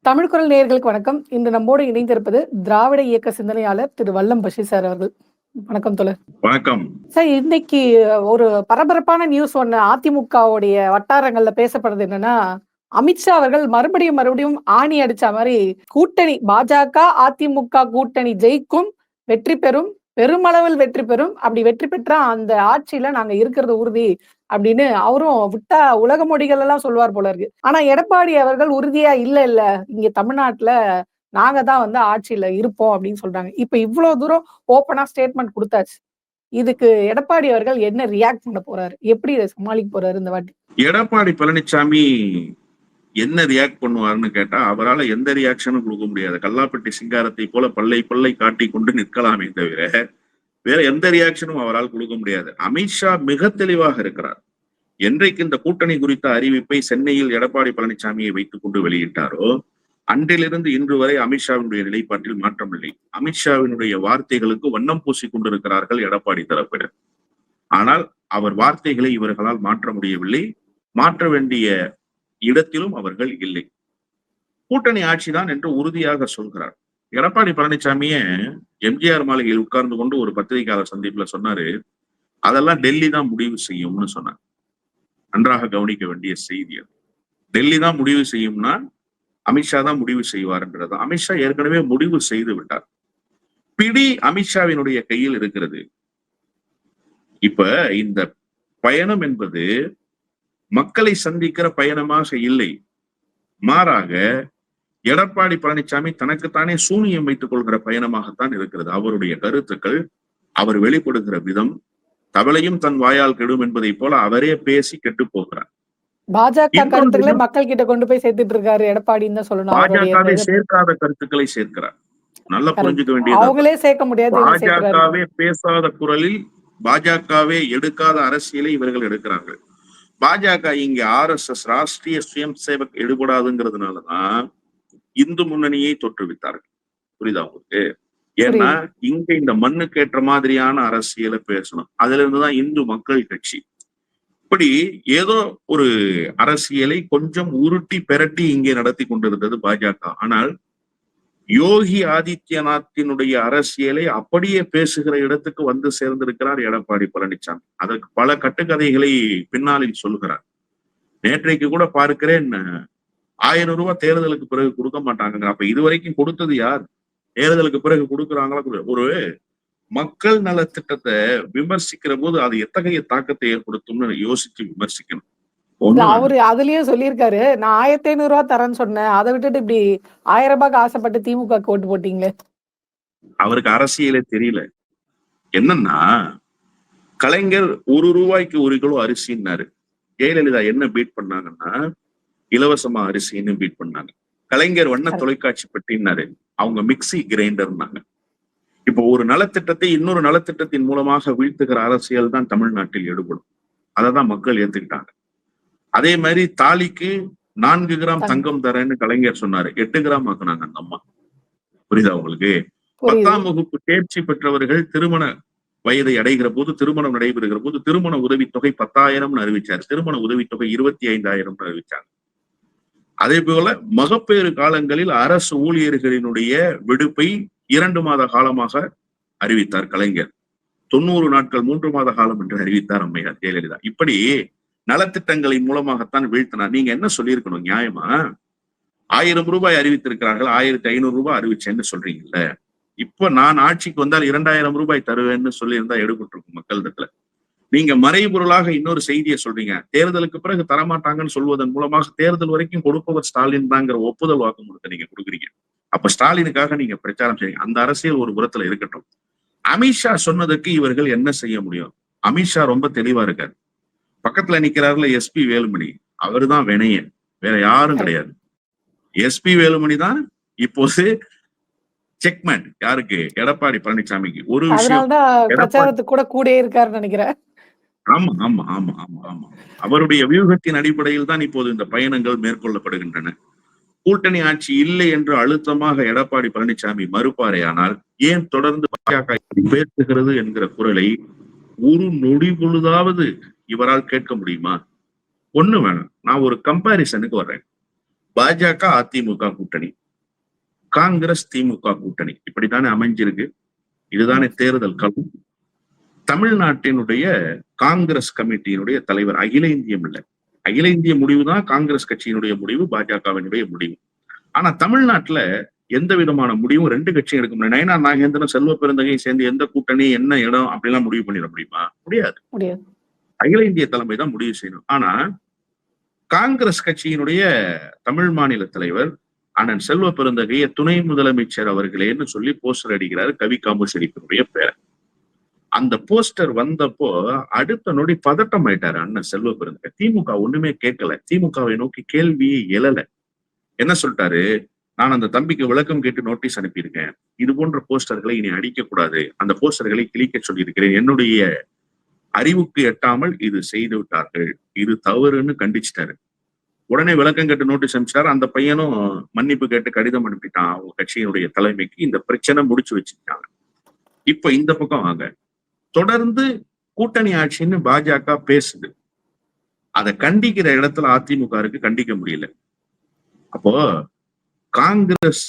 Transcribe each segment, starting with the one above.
தமிழ் குரல் நேயர்களுக்கு வணக்கம். இன்று நம்மோடு இணைந்திருப்பது திராவிட இயக்க சிந்தனையாளர் திரு வல்லம் பஷீர் சார் அவர்கள். வணக்கம் தோழர். வணக்கம் சார். இன்னைக்கு ஒரு பரபரப்பான நியூஸ் ஒண்ணு அதிமுகவுடைய வட்டாரங்கள்ல பேசப்படுறது என்னன்னா, அமித்ஷா அவர்கள் மறுபடியும் ஆணி அடிச்ச மாதிரி கூட்டணி பாஜக அதிமுக கூட்டணி ஜெயிக்கும், வெற்றி பெறும், பெருமளவில் வெற்றி பெறும். அப்படி வெற்றி பெற்றா அந்த ஆட்சியில நாங்க இருக்கிறது உறுதி அப்படின்னு அவரும் விட்டா உலக மொழிகள் எல்லாம் சொல்லுவார் போல இருக்கு. ஆனா எடப்பாடி அவர்கள் உறுதியா இல்ல இங்க தமிழ்நாட்டுல நாங்க தான் ஆட்சியில இருப்போம் அப்படின்னு சொல்றாங்க. இப்ப இவ்வளவு தூரம் ஓப்பனா ஸ்டேட்மெண்ட் கொடுத்தாச்சு. இதுக்கு எடப்பாடி அவர்கள் என்ன ரியாக்ட் பண்ண போறாரு? எப்படி இதை சமாளிக்க போறாரு இந்த வாட்டி? எடப்பாடி பழனிசாமி என்ன ரியாக்ட் பண்ணுவாருன்னு கேட்டா, அவரால் எந்த ரியாக்ஷனும் கொடுக்க முடியாது. கல்லாப்பட்டி சிங்காரத்தை போல பல்லை காட்டி கொண்டு நிற்கலாமே தவிர வேற எந்த ரியாக்ஷனும் அவரால் கொடுக்க முடியாது. அமித்ஷா மிக தெளிவாக இருக்கிறார். என்றைக்கு இந்த கூட்டணி குறித்த அறிவிப்பை சென்னையில் எடப்பாடி பழனிசாமியை வைத்துக் கொண்டு வெளியிட்டாரோ அன்றிலிருந்து இன்று வரை அமித்ஷாவினுடைய நிலைப்பாட்டில் மாற்றமில்லை. அமித்ஷாவினுடைய வார்த்தைகளுக்கு வண்ணம் பூசி கொண்டிருக்கிறார்கள் எடப்பாடி தரப்பினர். ஆனால் அவர் வார்த்தைகளை இவர்களால் மாற்ற முடியவில்லை. மாற்ற வேண்டிய இடத்திலும் அவர்கள் இல்லை. கூட்டணி ஆட்சிதான் என்று உறுதியாக சொல்கிறார். எடப்பாடி பழனிசாமியே எம்ஜிஆர் மாளிகையில் உட்கார்ந்து கொண்டு ஒரு பத்திரிகையாளர் சந்திப்புல சொன்னாரு, அதெல்லாம் டெல்லி தான் முடிவு செய்யும்னு சொன்னார். நன்றாக கவனிக்க வேண்டிய செய்தி அது. டெல்லி தான் முடிவு செய்யும்னா அமித்ஷா தான் முடிவு செய்வார்ன்றது. அமித்ஷா ஏற்கனவே முடிவு செய்து விட்டார். பிடி அமித்ஷாவினுடைய கையில் இருக்கிறது. இப்ப இந்த பயணம் என்பது மக்களை சந்திக்கிற பயணமாக இல்லை, மாறாக எடப்பாடி பழனிசாமி தனக்குத்தானே சூனியம் வைத்துக் கொள்கிற பயணமாகத்தான் இருக்கிறது. அவருடைய கருத்துக்கள், அவர் வெளிப்படுகிற விதம், தவளையும் தன் வாயால் கெடும் என்பதை போல அவரே பேசி கெட்டு போகிறார். பாஜக கருத்துக்களை மக்கள் கிட்ட கொண்டு போய் சேர்த்துட்டு இருக்காரு எடப்பாடின்னு தான் சொல்லணும். பாஜகவே சேர்க்காத கருத்துக்களை சேர்க்கிறார். நல்லா புரிஞ்சுக்க வேண்டியது, அவங்களே சேர்க்க முடியாது. பாஜகவே பேசாத குரலில், பாஜகவே எடுக்காத அரசியலை இவர்கள் எடுக்கிறார்கள். பாஜக இங்க RSS ராஷ்டிரிய சுயம் சேவக் எடுபடாதுங்கிறதுனாலதான் இந்து முன்னணியை தோற்றுவித்தார்கள். புரியுதா உங்களுக்கு? ஏன்னா இங்க இந்த மண்ணுக்கு ஏற்ற மாதிரியான அரசியலை பேசணும். அதுல இருந்துதான் இந்து மக்கள் கட்சி. இப்படி ஏதோ ஒரு அரசியலை கொஞ்சம் உருட்டி பெரட்டி இங்கே நடத்தி கொண்டிருந்தது பாஜக. ஆனால் யோகி ஆதித்யநாத்தினுடைய அரசியலை அப்படியே பேசுகிற இடத்துக்கு வந்து சேர்ந்திருக்கிறார் எடப்பாடி பழனிசாமி. அதற்கு பல கட்டுக்கதைகளை பின்னாளில் சொல்கிறார். நேற்றைக்கு கூட பார்க்கிறேன், 1000 ரூபாய் தேர்தலுக்கு பிறகு கொடுக்க மாட்டாங்க. அப்ப இதுவரைக்கும் கொடுத்தது யார்? தேர்தலுக்கு பிறகு கொடுக்குறாங்களா? ஒரு மக்கள் நல திட்டத்தை விமர்சிக்கிற போது அது எத்தகைய தாக்கத்தை ஏற்படுத்தும்னு யோசிச்சு விமர்சிக்கணும். அவரு அதுலயும் சொல்லியிருக்காரு, நான் 1500 ரூபாய் தரேன்னு சொன்னேன், அதை விட்டுட்டு இப்படி 1000 ரூபாய்க்கு ஆசைப்பட்டு திமுக ஓட்டு போட்டீங்களே. அவருக்கு அரசியலே தெரியல. என்னன்னா, கலைஞர் 1 ரூபாய்க்கு 1 கிலோ அரிசின்னாரு. ஜெயலலிதா என்ன பீட் பண்ணாங்கன்னா இலவசமா அரிசின்னு பீட் பண்ணாங்க. கலைஞர் வண்ண தொலைக்காட்சி பெட்டின்னாரு, அவங்க மிக்சி கிரைண்டர்னாங்க. இப்போ ஒரு நலத்திட்டத்தை இன்னொரு நலத்திட்டத்தின் மூலமாக வீழ்த்துகிற அரசியல் தான் தமிழ்நாட்டில் எடுபடும். அததான் மக்கள் ஏத்துக்கிட்டாங்க. அதே மாதிரி தாலிக்கு 4 கிராம் தங்கம் தரேன்னு கலைஞர் சொன்னாரு, 8 கிராம் ஆக்குனாங்க அந்த அம்மா. புரியுதா உங்களுக்கு? 10ஆம் வகுப்பு தேர்ச்சி பெற்றவர்கள் திருமண வயதை அடைகிற போது, திருமணம் நடைபெறுகிற போது திருமண உதவித்தொகை 10,000 அறிவிச்சார். திருமண உதவித்தொகை 25,000 அறிவிச்சாங்க. அதே போல மகப்பேறு காலங்களில் அரசு ஊழியர்களினுடைய விடுப்பை 2 மாத காலமாக அறிவித்தார் கலைஞர். 90 நாட்கள் 3 மாத காலம் என்று அறிவித்தார் அம்மையார் ஜெயலலிதா. இப்படி நலத்திட்டங்களின் மூலமாகத்தான் வீழ்த்தினார். நீங்க என்ன சொல்லியிருக்கணும்? நியாயமா 1000 ரூபாய் அறிவித்திருக்கிறார்கள், 1500 ரூபாய் அறிவிச்சேன்னு சொல்றீங்கல்ல. இப்ப நான் ஆட்சிக்கு வந்தால் 2000 ரூபாய் தருவேன்னு சொல்லியிருந்தா எடுபட்டிருக்கும் மக்களிடத்துல. நீங்க மறைபொருளாக இன்னொரு செய்தியை சொல்றீங்க, தேர்தலுக்கு பிறகு தரமாட்டாங்கன்னு சொல்வதன் மூலமாக தேர்தல் வரைக்கும் கொடுப்பவர் ஸ்டாலின் தாங்கிற ஒப்புதல் வாக்குமூலத்தை நீங்க கொடுக்குறீங்க. அப்ப ஸ்டாலினுக்காக நீங்க பிரச்சாரம் செய்யுங்க. அந்த அரசியல் ஒரு புறத்துல இருக்கட்டும். அமித்ஷா சொன்னதுக்கு இவர்கள் என்ன செய்ய முடியும்? அமித்ஷா ரொம்ப தெளிவா இருக்காரு. பக்கத்துல நிக்கிறாருல SP வேலுமணி, அவரு தான் வினயன், வேற யாரும் கிடையாது. SP வேலுமணி தான் இப்போது செக்மேட். யாருக்கு? எடப்பாடி பழனிசாமிக்கு. ஒரு விஷயம், பிரச்சாரத்துக்கு கூட கூட இருக்காருன்னு நினைக்கிறேன். ஆமா ஆமா ஆமா ஆமா ஆமா அவருடைய வியூகத்தின் அடிப்படையில் தான் இப்போது இந்த பயணங்கள் மேற்கொள்ளப்படுகின்றன. கூட்டணி ஆட்சி இல்லை என்று அழுத்தமாக எடப்பாடி பழனிசாமி மறுப்பாரே, ஆனால் ஏன் தொடர்ந்து பாஜக பேசுகிறது என்கிற குரலை ஒரு நொடி பொழுதாவது இவரால் கேட்க முடியுமா? ஒண்ணு வேணும். நான் ஒரு கம்பாரிசனுக்கு வர்றேன். பாஜக அதிமுக கூட்டணி, காங்கிரஸ் திமுக கூட்டணி, இப்படித்தானே அமைஞ்சிருக்கு. இதுதானே தேர்தல் களம். தமிழ்நாட்டினுடைய காங்கிரஸ் கமிட்டியினுடைய தலைவர், அகில இந்தியம் இல்ல, அகில இந்திய முடிவு தான் காங்கிரஸ் கட்சியினுடைய முடிவு, பாஜகவினுடைய முடிவு. ஆனா தமிழ்நாட்டுல எந்த விதமான முடிவும் ரெண்டு கட்சியும் எடுக்க முடியும். நயனா நாகேந்திரன், செல்வ பெருந்தகையும் சேர்ந்து எந்த கூட்டணி, என்ன இடம் அப்படிலாம் முடிவு பண்ணிட முடியுமா? முடியாது. அகில இந்திய தலைமை தான் முடிவு செய்யணும். ஆனா காங்கிரஸ் கட்சியினுடைய தமிழ் மாநில தலைவர் அண்ணன் செல்வ பெருந்தகைய துணை முதலமைச்சர் அவர்களேன்னு சொல்லி போஸ்டர் அடிக்கிறாரு கவி காமு ஷெரீஃபினுடைய பேரை. அந்த போஸ்டர் வந்தப்போ அடுத்த நொடி பதட்டம் ஆயிட்டாரு அண்ணன் செல்வ பெருந்தகை. திமுக ஒண்ணுமே கேட்கல, திமுகவை நோக்கி கேள்வியே எழல. என்ன சொல்லிட்டாரு, நான் அந்த தம்பிக்கு விளக்கம் கேட்டு நோட்டீஸ் அனுப்பியிருக்கேன், இது போன்ற போஸ்டர்களை இனி அடிக்க கூடாது, அந்த போஸ்டர்களை கிழிக்க சொல்லியிருக்கிறேன், என்னுடைய அறிவுக்கு எட்டாமல் இது செய்து விட்டார்கள், இது தவறுன்னு கண்டிச்சிட்டாரு. உடனே விளக்கம் கேட்டு நோட்டீஸ் அனுப்பிச்சாரு. அந்த பையனும் மன்னிப்பு கேட்டு கடிதம் அனுப்பிட்டான் அவங்க கட்சியினுடைய தலைமைக்கு. இந்த பிரச்சனை முடிச்சு வச்சுட்டாங்க. இப்ப இந்த பக்கம் வாங்க, தொடர்ந்து கூட்டணி ஆட்சின்னு பாஜக பேசுது, அதை கண்டிக்கிற இடத்துல அதிமுக இருக்கு, கண்டிக்க முடியல. அப்போ காங்கிரஸ்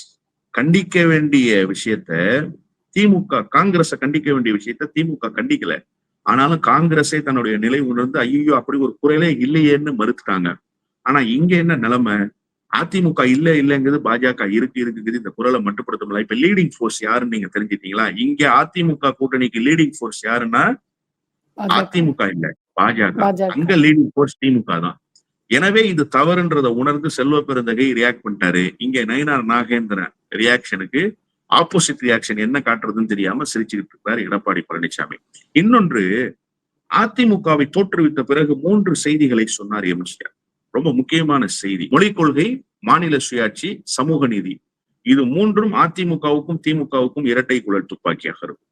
கண்டிக்க வேண்டிய விஷயத்த திமுக, காங்கிரஸ கண்டிக்க வேண்டிய விஷயத்த திமுக கண்டிக்கல. ஆனாலும் காங்கிரஸே தன்னுடைய நிலை உணர்ந்து ஐயோ அப்படி ஒரு குறையிலே இல்லையேன்னு மறுத்துட்டாங்க. ஆனா இங்க என்ன நிலைமை, அதிமுக இல்லைங்கிறது, பாஜக இருக்குது. இந்த குரலை மட்டுப்படுத்த. இப்ப லீடிங் ஃபோர்ஸ் யாருன்னு நீங்க தெரிஞ்சுட்டீங்களா? இங்க அதிமுக கூட்டணிக்கு லீடிங் ஃபோர்ஸ் யாருன்னா அதிமுக இல்ல, பாஜக. அங்க லீடிங் ஃபோர்ஸ் திமுக தான். எனவே இது தவறுன்றதை உணர்ந்து செல்வ பெருந்தகை ரியாக்ட் பண்ணிட்டாரு. இங்க நயினார் நாகேந்திரன் ரியாக்ஷனுக்கு ஆப்போசிட் ரியாக்ஷன் என்ன காட்டுறதுன்னு தெரியாம சிரிச்சுக்கிட்டு இருக்காரு எடப்பாடி பழனிசாமி. இன்னொன்று, அதிமுகவை தோற்றுவித்த பிறகு 3 செய்திகளை சொன்னார் எம்ஜிஆர். ரொம்ப முக்கியமான செய்தி. மொழிக் கொள்கை, மாநில சுயாட்சி, சமூக நீதி. இது 3ம் அதிமுகவுக்கும் திமுகவுக்கும் இரட்டை குழல் துப்பாக்கியாக இருக்கும்.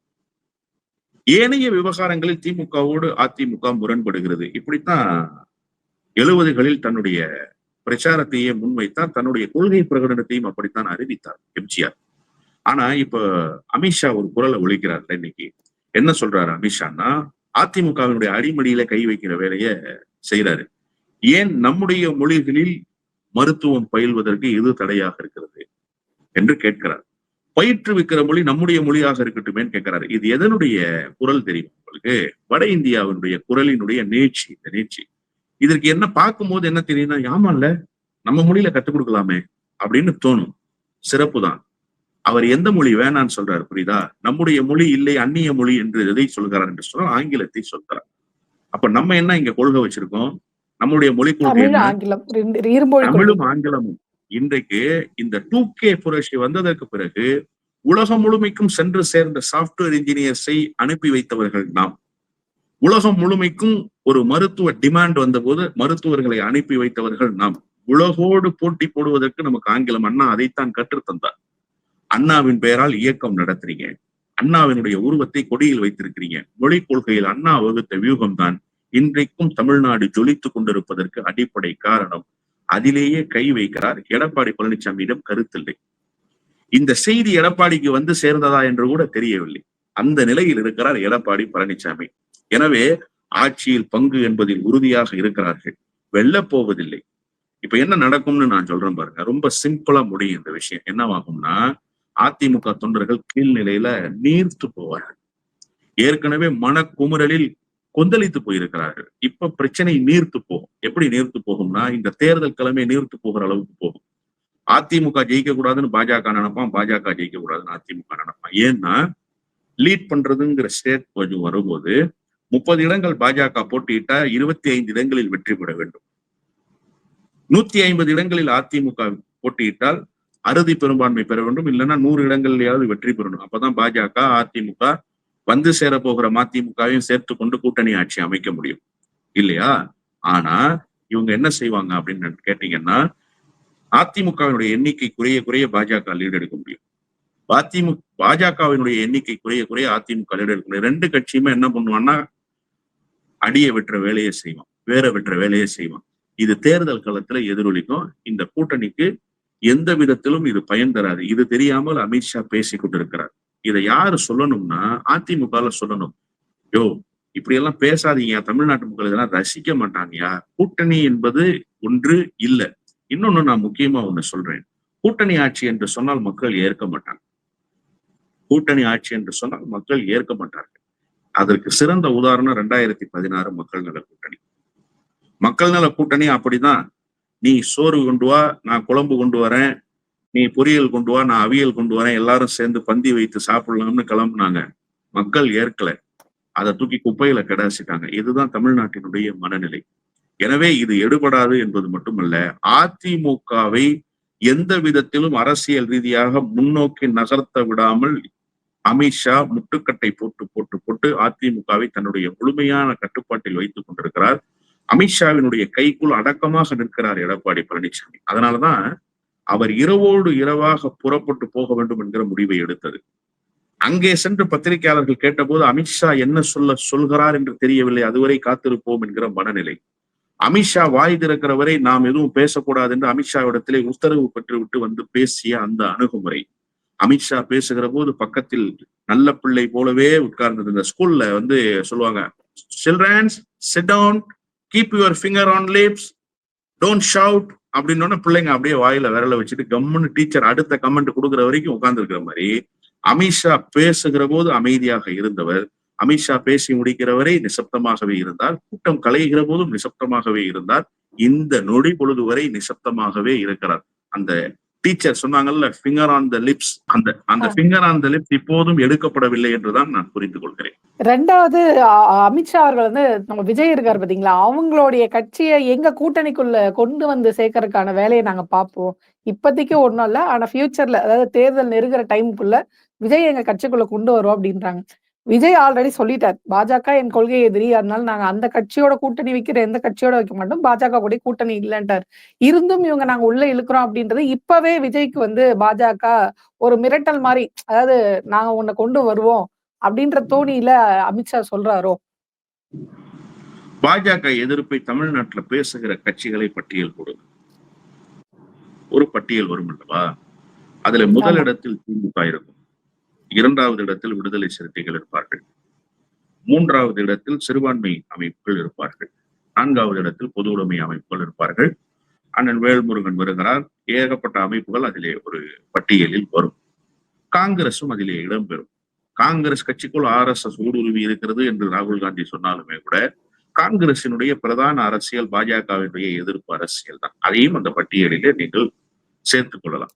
ஏனைய விவகாரங்களில் திமுகவோடு அதிமுக முரண்படுகிறது. இப்படித்தான் 70களில் தன்னுடைய பிரச்சாரத்தையே முன்வைத்தார், தன்னுடைய கொள்கை பிரகடனத்தையும் அப்படித்தான் அறிவித்தார் எம்ஜிஆர். ஆனா இப்ப அமித்ஷா ஒரு குரலை ஒழிக்கிறார்ல இன்னைக்கு. என்ன சொல்றாரு அமித்ஷான்னா, அதிமுகவினுடைய அடிமடியில கை வைக்கிற வேலையை செய்யறாரு. ஏன் நம்முடைய மொழிகளில் மருத்துவம் பயில்வதற்கு எது தடையாக இருக்கிறது என்று கேட்கிறார். பயிற்றுவிக்கிற மொழி நம்முடைய மொழியாக இருக்கட்டுமேன்னு கேட்கிறாரு. இது எதனுடைய குரல் தெரியும் உங்களுக்கு? வட இந்தியாவினுடைய குரலினுடைய நீட்சி. இந்த நீட்சி இதற்கு என்ன பார்க்கும்போது என்ன தெரியும்னா, ஆமால்ல நம்ம மொழியில கத்துக் கொடுக்கலாமே அப்படின்னு தோணும். சிறப்பு தான். அவர் எந்த மொழி வேணான்னு சொல்றாரு புரியுதா? நம்முடைய மொழி இல்லை, அந்நிய மொழி என்று எதை சொல்கிறார் என்று சொன்னால் ஆங்கிலத்தை சொல்கிறார். அப்ப நம்ம என்ன இங்க கொள்கை வச்சிருக்கோம்? நம்முடைய மொழி கொள்கை தமிழும் ஆங்கிலமும். இன்றைக்கு இந்த 2K புரட்சி வந்ததற்கு பிறகு உலகம் முழுமைக்கும் சென்று சேர்ந்த சாப்ட்வேர் இன்ஜினியர்ஸை அனுப்பி வைத்தவர்கள் நாம். உலகம் முழுமைக்கும் ஒரு மருத்துவ டிமாண்ட் வந்த போது மருத்துவர்களை அனுப்பி வைத்தவர்கள் நாம். உலகோடு போட்டி போடுவதற்கு நமக்கு ஆங்கிலம். அண்ணா அதைத்தான் கற்றுத்தந்தார். அண்ணாவின் பெயரால் இயக்கம் நடத்துறீங்க, அண்ணாவினுடைய உருவத்தை கொடியில் வைத்திருக்கிறீங்க. மொழி கொள்கையில் அண்ணா வகுத்த வியூகம் தான் இன்றைக்கும் தமிழ்நாடு ஜொலித்துக் கொண்டிருப்பதற்கு அடிப்படை காரணம். அதிலேயே கை வைக்கிறார் எடப்பாடி பழனிசாமியிடம் கருத்தில்லை. இந்த செய்தி எடப்பாடிக்கு வந்து சேர்ந்ததா என்று கூட தெரியவில்லை. அந்த நிலையில் இருக்கிறார் எடப்பாடி பழனிசாமி. எனவே ஆட்சியில் பங்கு என்பதில் உறுதியாக இருக்கிறார்கள், வெல்ல போவதில்லை. இப்ப என்ன நடக்கும்னு நான் சொல்றேன் பாருங்க. ரொம்ப சிம்பிளா முடியும் இந்த விஷயம். என்னவாகும்னா, அதிமுக தொண்டர்கள் கீழ்நிலையில நீர்த்து போவார்கள். ஏற்கனவே மனக்குமுறலில் கொந்தளித்து போயிருக்கிறார்கள். இப்ப பிரச்சனை நீர்த்து போகும். எப்படி நீர்த்து போகும்னா, இந்த தேர்தல் கிழமை நீர்த்து போகிற அளவுக்கு போகும். அதிமுக ஜெயிக்க கூடாதுன்னு பாஜக நினைப்பான், பாஜக ஜெயிக்க கூடாதுன்னு அதிமுக நினைப்பான். ஏன்னா லீட் பண்றதுங்கிற ஸ்டேட் கொஞ்சம் வரும்போது 30 இடங்கள் பாஜக போட்டியிட்டா 25 இடங்களில் வெற்றி பெற வேண்டும். 150 இடங்களில் அதிமுக போட்டியிட்டால் அறுதி பெரும்பான்மை பெற வேண்டும். இல்லைன்னா 100 இடங்கள்லயாவது வெற்றி பெறணும். அப்பதான் பாஜக அதிமுக வந்து சேர போகிற மதிமுகவையும் சேர்த்து கொண்டு கூட்டணி ஆட்சி அமைக்க முடியும் இல்லையா? ஆனா இவங்க என்ன செய்வாங்க அப்படின்னு கேட்டீங்கன்னா, அதிமுகவினுடைய எண்ணிக்கை குறைய குறைய பாஜக லீடு எடுக்க முடியும். பாஜகவினுடைய எண்ணிக்கை குறைய குறைய அதிமுக லீடு எடுக்க முடியும். 2 கட்சியுமே என்ன பண்ணுவான்னா, அடியை வெற்ற வேலையை செய்வான், வேற வெற்ற வேலையை செய்வான். இது தேர்தல் களத்துல எதிரொலிக்கும். இந்த கூட்டணிக்கு எந்த விதத்திலும் இது பயன் தராது. இது தெரியாமல் அமித்ஷா பேசிக் கொண்டிருக்கிறார். இதை யாரு சொல்லணும்னா, அதிமுக சொல்லணும். யோ இப்படி எல்லாம் பேசாதீங்க, தமிழ்நாட்டு மக்கள் இதெல்லாம் ரசிக்க மாட்டாங்கயா. கூட்டணி என்பது ஒன்று இல்ல, இன்னொன்னு நான் முக்கியமா ஒண்ணு சொல்றேன். கூட்டணி ஆட்சி என்று சொன்னால் மக்கள் ஏற்க மாட்டாங்க. கூட்டணி ஆட்சி என்று சொன்னால் மக்கள் ஏற்க மாட்டார்கள். அதற்கு சிறந்த உதாரணம் 2016 மக்கள் நல கூட்டணி. மக்கள் நல கூட்டணி அப்படிதான். நீ சோறு கொண்டு வா, நான் குழம்பு கொண்டு வரேன், நீ பொரியல் கொண்டு வா, நான் அவியல் கொண்டு வரேன், எல்லாரும் சேர்ந்து பந்தி வைத்து சாப்பிடலாம்னு கிளம்புனாங்க. மக்கள் ஏற்கல. அதை தூக்கி குப்பையில கிடாசிட்டாங்க. இதுதான் தமிழ்நாட்டினுடைய மனநிலை. எனவே இது எடுபடாது என்பது மட்டுமல்ல, அதிமுகவை எந்த விதத்திலும் அரசியல் ரீதியாக முன்னோக்கி நகர்த்த விடாமல் அமித்ஷா முட்டுக்கட்டை போட்டு போட்டு போட்டு அதிமுகவை தன்னுடைய முழுமையான கட்டுப்பாட்டில் வைத்துக் கொண்டிருக்கிறார். அமித்ஷாவினுடைய கைக்குள் அடக்கமாக நிற்கிறார் எடப்பாடி பழனிசாமி. அதனாலதான் அவர் இரவோடு இரவாக புறப்பட்டு போக வேண்டும் என்கிற முடிவை எடுத்தது. அங்கே சென்று பத்திரிகையாளர்கள் கேட்டபோது அமித்ஷா என்ன சொல்கிறார் என்று தெரியவில்லை, அதுவரை காத்திருப்போம் என்கிற மனநிலை. அமித்ஷா வாய் திறக்கிற வரை நாம் எதுவும் பேசக்கூடாது என்று அமித்ஷாவிடத்திலே உத்தரவு பெற்றுவிட்டு வந்து பேசிய அந்த அணுகுமுறை. அமித்ஷா பேசுகிற போது பக்கத்தில் நல்ல பிள்ளை போலவே உட்கார்ந்தது. இந்த ஸ்கூல்ல வந்து சொல்லுவாங்க, childrens sit down, keep your finger on lips, don't shout அப்படின்னு பிள்ளைங்க அப்படியே வாயில விரல வச்சுட்டு கம்முன்னு டீச்சர் அடுத்த கமெண்ட் கொடுக்குற வரைக்கும் உட்கார்ந்து இருக்கிற மாதிரி அமித்ஷா பேசுகிற போது அமைதியாக இருந்தவர் அமித்ஷா பேசி முடிக்கிற வரை நிசப்தமாகவே இருந்தார். கூட்டம் கலைகிற போதும் நிசப்தமாகவே இருந்தார். இந்த நொடி பொழுது வரை நிசப்தமாகவே இருக்கிறார். அந்த டீச்சர் சொன்னாங்கல்ல, ஃபிங்கர் ஆன் த லிப்ஸ், அந்த ஃபிங்கர் ஆன் த லிப்ஸ் இப்போதும் எடுக்கப்படவில்லை என்றுதான் நான் புரிந்து கொள்கிறேன். ரெண்டாவது, அமித்ஷா அவர்கள் வந்து நம்ம விஜய் இருக்காரு பாத்தீங்களா, அவங்களுடைய கட்சியை எங்க கூட்டணிக்குள்ள கொண்டு வந்து சேர்க்கறதுக்கான வேலையை நாங்க பார்ப்போம். இப்போதைக்கு ஒண்ணும் இல்ல, ஆனா ஃபியூச்சர்ல, அதாவது தேர்தல் நெருங்குற டைமுக்குள்ள விஜய் எங்க கட்சிக்குள்ள கொண்டு வருவோம் அப்படின்றாங்க. விஜய் ஆல்ரெடி சொல்லிட்டார், பாஜக என் கொள்கை எதிரி, அதனால நாங்க அந்த கட்சியோட கூட்டணி வைக்கிற எந்த கட்சியோட வைக்க மாட்டோம், பாஜக கூட கூட்டணி இல்லைன்ட்டார். இருந்தும் இவங்க நாங்க உள்ள இழுக்கிறோம் அப்படின்றது இப்பவே விஜய்க்கு வந்து பாஜக ஒரு மிரட்டல் மாதிரி, அதாவது நாங்க உன்னை கொண்டு வருவோம் அப்படின்ற தோணியில அமித்ஷா சொல்றாரோ? பாஜக எதிர்ப்பை தமிழ்நாட்டில் பேசுகிற கட்சிகளை பட்டியல் கொடுங்க. ஒரு பட்டியல் வரும் அல்லவா? அதுல முதலிடத்தில் திமுக இருக்கும், இரண்டாவது இடத்தில் விடுதலை சிறுத்தைகள் இருப்பார்கள், மூன்றாவது இடத்தில் சிறுபான்மை அமைப்புகள் இருப்பார்கள், நான்காவது இடத்தில் பொது உடைமை அமைப்புகள் இருப்பார்கள். அண்ணன் வேல்முருகன் வருகிறார். ஏகப்பட்ட அமைப்புகள் அதிலே ஒரு பட்டியலில் வரும். காங்கிரசும் அதிலே இடம்பெறும். காங்கிரஸ் கட்சிக்குள் RSS ஊடுருவி இருக்கிறது என்று ராகுல் காந்தி சொன்னாலுமே கூட காங்கிரசினுடைய பிரதான அரசியல் பாஜகவினுடைய எதிர்ப்பு அரசியல் தான். அதையும் அந்த பட்டியலிலே நீங்கள் சேர்த்துக் கொள்ளலாம்.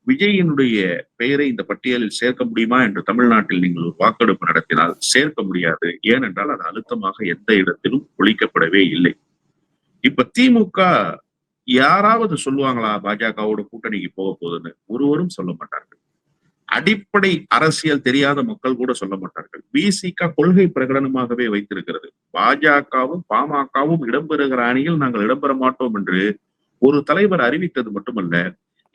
விஜயினுடைய பெயரை இந்த பட்டியலில் சேர்க்க முடியுமா என்று தமிழ்நாட்டில் நீங்கள் ஒரு வாக்கெடுப்பு நடத்தினால் சேர்க்க முடியாது. ஏனென்றால் அது அழுத்தமாக எந்த இடத்திலும் ஒழிக்கப்படவே இல்லை. இப்ப திமுக யாராவது சொல்லுவாங்களா பாஜகவோட கூட்டணிக்கு போக போகுதுன்னு? ஒருவரும் சொல்ல மாட்டார்கள். அடிப்படை அரசியல் தெரியாத மக்கள் கூட சொல்ல மாட்டார்கள். விசிக கொள்கை பிரகடனமாகவே வைத்திருக்கிறது, பாஜகவும் பாமகவும் இடம்பெறுகிற அணியில் நாங்கள் இடம்பெற மாட்டோம் என்று ஒரு தலைவர் அறிவித்தது மட்டுமல்ல,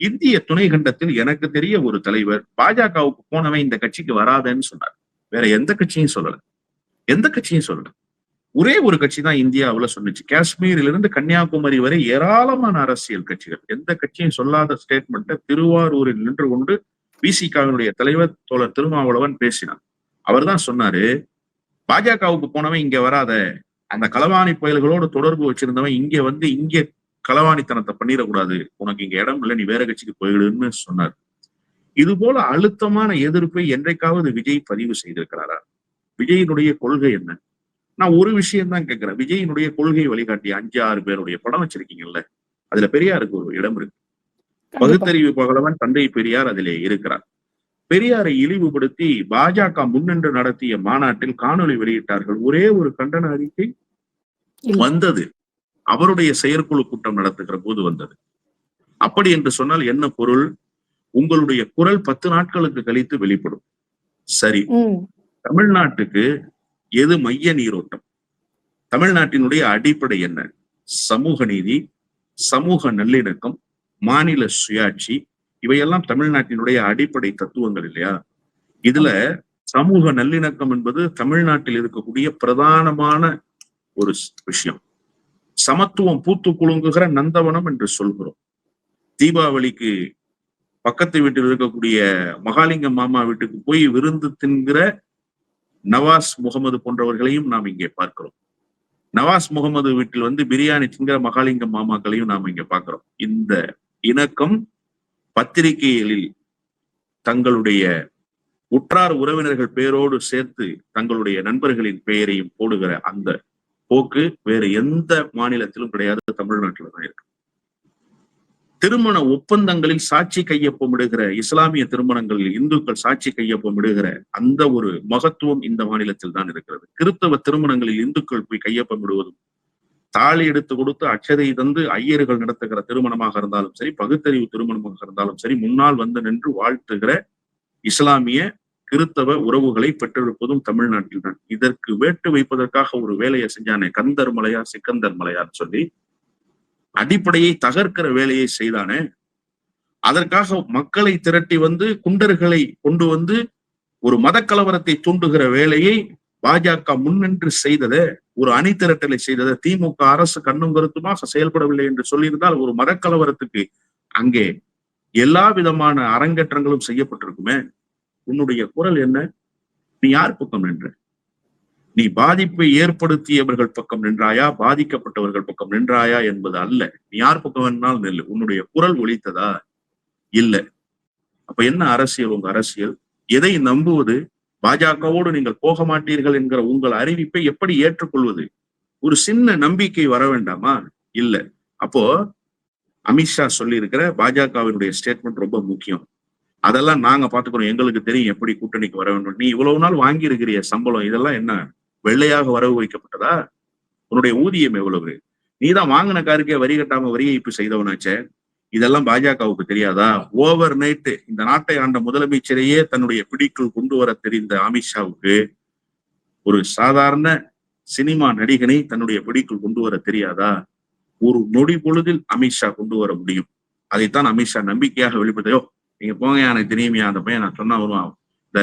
இந்திய துணை கண்டத்தில் எனக்கு தெரிய ஒரு தலைவர் பாஜகவுக்கு போனவன் இந்த கட்சிக்கு வராதன்னு சொன்னார். வேற எந்த கட்சியும் சொல்லல, எந்த கட்சியும் சொல்லல. ஒரே ஒரு கட்சி தான் இந்தியாவுல சொன்னிச்சு. காஷ்மீரிலிருந்து கன்னியாகுமரி வரை ஏராளமான அரசியல் கட்சிகள் எந்த கட்சியும் சொல்லாத ஸ்டேட்மெண்ட்டை திருவாரூரில் நின்று கொண்டு விசிகாவினுடைய தலைவர் தோழர் திருமாவளவன் பேசினார். அவர் தான் சொன்னாரு, பாஜகவுக்கு போனவன் இங்க வராத, அந்த களவாணி புயல்களோடு தொடர்பு வச்சிருந்தவன் இங்க வந்து இங்கே களவாணித்தனத்தை பண்ணிடக்கூடாது, உனக்கு இங்க இடம் இல்லை, நீ வேற கட்சிக்கு போயிடுன்னு சொன்னார். இது போல அழுத்தமான எதிர்ப்பை என்றைக்காவது விஜய் பதிவு செய்திருக்கிறாரா? விஜயினுடைய கொள்கை என்ன? நான் ஒரு விஷயம் தான் கேட்கிறேன். விஜயினுடைய கொள்கை வழிகாட்டி 5-6 பேருடைய படம் வச்சிருக்கீங்கல்ல, அதுல பெரியாருக்கு ஒரு இடம் இருக்கு. பகுத்தறிவு பகலவன் தந்தை பெரியார் அதிலே இருக்கிறார். பெரியாரை இழிவுபடுத்தி பாஜக முன்னின்று நடத்திய மாநாட்டில் காணொலி வெளியிட்டார்கள். ஒரே ஒரு கண்டன அறிக்கை வந்தது, அவருடைய செயற்குழு கூட்டம் நடத்துகிற போது வந்தது. அப்படி என்று சொன்னால் என்ன பொருள்? உங்களுடைய குரல் 10 நாட்களுக்கு கழித்து வெளிப்படும். சரி, தமிழ்நாட்டுக்கு எது மைய நீரோட்டம்? தமிழ்நாட்டினுடைய அடிப்படை என்ன? சமூக நீதி, சமூக நல்லிணக்கம், மாநில சுயாட்சி, இவையெல்லாம் தமிழ்நாட்டினுடைய அடிப்படை தத்துவங்கள் இல்லையா? இதுல சமூக நல்லிணக்கம் என்பது தமிழ்நாட்டில் இருக்கக்கூடிய பிரதானமான ஒரு விஷயம். சமத்துவம் பூத்து குலுங்குகிற நந்தவனம் என்று சொல்கிறோம். தீபாவளிக்கு பக்கத்து வீட்டில் இருக்கக்கூடிய மகாலிங்கம் மாமா வீட்டுக்கு போய் விருந்து தின்கிற நவாஸ் முகமது போன்றவர்களையும் நாம் இங்கே பார்க்கிறோம். நவாஸ் முகமது வீட்டில் வந்து பிரியாணி திங்கிற மகாலிங்கம் மாமாக்களையும் நாம இங்க பாக்குறோம். இந்த இணக்கம் பத்திரிகைகளில் தங்களுடைய உற்றார் உறவினர்கள் பெயரோடு சேர்த்து தங்களுடைய நண்பர்களின் பெயரையும் போடுகிற அந்த போக்கு வேறு எந்த மாநிலத்திலும் கிடையாது, தமிழ்நாட்டில் தான் இருக்கு. திருமண ஒப்பந்தங்களில் சாட்சி கையொப்பமிடுகிற, இஸ்லாமிய திருமணங்களில் இந்துக்கள் சாட்சி கையொப்பமிடுகிற அந்த ஒரு மகத்துவம் இந்த மாநிலத்தில் தான் இருக்கிறது. கிறிஸ்தவ திருமணங்களில் இந்துக்கள் போய் கையொப்பமிடுவதும், தாலி எடுத்து கொடுத்து அச்சதை தந்து ஐயர்கள் நடத்துகிற திருமணமாக இருந்தாலும் சரி, பகுத்தறிவு திருமணமாக இருந்தாலும் சரி, முன்னால் வந்து நின்று வாழ்த்துகிற இஸ்லாமிய கிறிஸ்தவ உறவுகளை பெற்றெடுப்பதும் தமிழ்நாட்டில் தான். இதற்கு வேட்டு வைப்பதற்காக ஒரு வேலையை செஞ்சானே, கந்தர் மலையா சிக்கந்தர் மலையான்னு சொல்லி அடிப்படையை தகர்க்கிற வேலையை செய்தானே, அதற்காக மக்களை திரட்டி வந்து குண்டர்களை கொண்டு வந்து ஒரு மத கலவரத்தை தூண்டுகிற வேலையை பாஜக முன்னின்று செய்ததை, ஒரு அணி திரட்டலை செய்ததை திமுக அரசு கண்ணும் கருத்துமாக செயல்படவில்லை என்று சொல்லியிருந்தால் ஒரு மத கலவரத்துக்கு அங்கே எல்லா விதமான அரங்கேற்றங்களும் செய்யப்பட்டிருக்குமே. உன்னுடைய குரல் என்ன? நீ யார் பக்கம் நின்ற? நீ பாதிப்பை ஏற்படுத்தியவர்கள் பக்கம் நின்றாயா, பாதிக்கப்பட்டவர்கள் பக்கம் நின்றாயா என்பது அல்ல. நீ யார் பக்கம் வேணாலும் நெல்லு. உன்னுடைய குரல் ஒலித்ததா? இல்ல. அப்ப என்ன அரசியல் உங்க அரசியல்? எதை நம்புவது? பாஜகவோடு நீங்கள் போக மாட்டீர்கள் என்கிற உங்கள் அறிவிப்பை எப்படி ஏற்றுக்கொள்வது? ஒரு சின்ன நம்பிக்கை வர வேண்டாமா? இல்ல. அப்போ அமித்ஷா சொல்லி இருக்கிற பாஜகவினுடைய ஸ்டேட்மெண்ட் ரொம்ப முக்கியம். அதெல்லாம் நாங்க பாத்துக்கிறோம், எங்களுக்கு தெரியும் எப்படி கூட்டணிக்கு வர வேண்டும். நீ இவ்வளவு நாள் வாங்கி இருக்கிறிய சம்பளம், இதெல்லாம் என்ன வெள்ளையாக வரவு வைக்கப்பட்டதா? உன்னுடைய ஊதியம் எவ்வளவு? நீதான் வாங்கின காருக்கே வரி கட்டாம வரி ஏய்ப்பு செய்தவனாச்சே. இதெல்லாம் பாஜகவுக்கு தெரியாதா? ஓவர் நைட்டு இந்த நாட்டை ஆண்ட முதலமைச்சரையே தன்னுடைய பிடிக்குள் கொண்டு வர தெரிந்த அமித்ஷாவுக்கு ஒரு சாதாரண சினிமா நடிகனை தன்னுடைய பிடிக்குள் கொண்டு வர தெரியாதா? ஒரு நொடி பொழுதில் அமித்ஷா கொண்டு வர முடியும். அதைத்தான் அமித்ஷா நம்பிக்கையாக வெளிப்படுத்தையோ, நீங்க போங்க, எனக்கு தெரியுமையா அந்த பையன் நான் சொன்னா வருவான். இந்த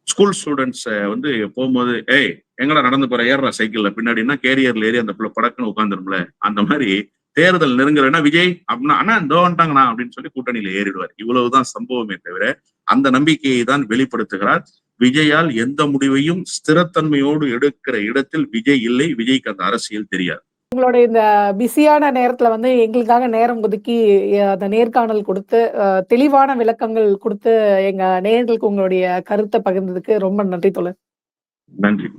ஸ்கூல் ஸ்டூடெண்ட்ஸ் வந்து போகும்போது, ஏய் எங்கடா நடந்து போற, ஏறுற சைக்கிள்ல பின்னாடினா கேரியர்ல ஏறி அந்த பிள்ளை படக்குன்னு உட்காந்துரும்ல, அந்த மாதிரி தேர்தல் நெருங்குறேன்னா விஜய் அப்படின்னா அண்ணா இந்த வந்துட்டாங்கண்ணா அப்படின்னு சொல்லி கூட்டணியில ஏறிடுவார். இவ்வளவுதான் சம்பவமே தவிர அந்த நம்பிக்கையை தான் வெளிப்படுத்துகிறார். விஜயால் எந்த முடிவையும் ஸ்திரத்தன்மையோடு எடுக்கிற இடத்தில் விஜய் இல்லை. விஜய்க்கு அந்த அரசியல் தெரியாது. உங்களுடைய இந்த பிஸியான நேரத்துல வந்து எங்களுக்காக நேரம் ஒதுக்கி அந்த நேர்காணல் கொடுத்து தெளிவான விளக்கங்கள் கொடுத்து எங்க நேயர்களுக்கு உங்களுடைய கருத்தை பகிர்ந்ததுக்கு ரொம்ப நன்றி தோழர். நன்றி.